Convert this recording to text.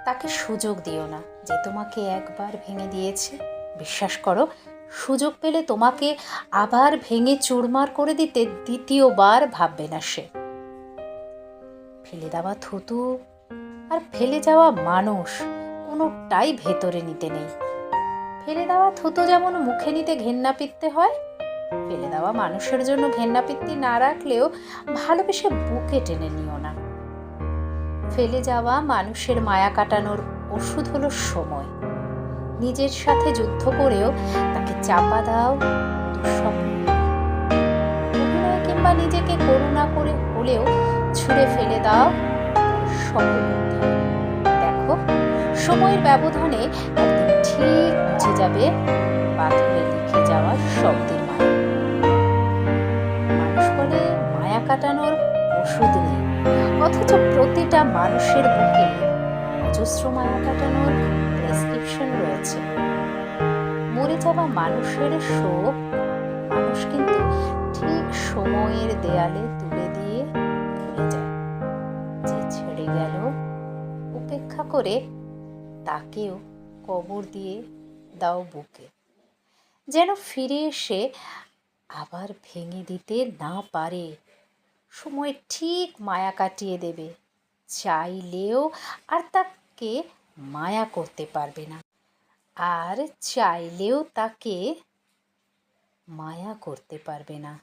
তাকে সুযোগ দিও না যে তোমাকে একবার ভেঙে দিয়েছে। বিশ্বাস করো, সুযোগ পেলে তোমাকে আবার ভেঙে চুরমার করে দিতে দ্বিতীয়বার ভাববে না সে। ফেলে দেওয়া থুতু আর ফেলে যাওয়া মানুষ কোনোটাই ভেতরে নিতে নেই। ফেলে দেওয়া থুতু যেমন মুখে নিতে ঘেন্না পিত্তে হয়, ফেলে দেওয়া মানুষের জন্য ঘেন্না পিত্তি না রাখলেও ভালোবেসে বুকে টেনে নিও না। ফেলে যাওয়া মানুষের মায়া কাটানোর ওষুধ হলো সময়। নিজের সাথে যুদ্ধ করেও তাকে চাপা দাও দুঃস্বপ্ন। অভিনয় কিংবা নিজেকে করুণা করে হলেও ছুঁড়ে ফেলে দাও সকল উদ্ধার। দেখো, সময়ের ব্যবধানে একদিন ঠিক মুছে যাবে পাথরে লিখে যাওয়া শব্দের মায়া। মানুষ বলে মায়া কাটানোর ওষুধ নেই, অথচ প্রতিটা মানুষের বুকে অজস্র মায়া কাটানোর প্রেসক্রিপশন রয়েছে। মরে যাওয়া মানুষের শোক মানুষ কিন্তু ঠিক সময়ের দেয়ালে তুলে দিয়ে ভুলে যায়। যে ছেড়ে গেল উপেক্ষা করে তাকেও কবর দিয়ে দাও বুকে, যেন ফিরে এসে আবার ভেঙে দিতে না পারে। সময় ঠিক মায়া কাটিয়ে দেবে, চাইলেও আর তাকে মায়া করতে পারবে না, আর চাইলেও তাকে মায়া করতে পারবে না।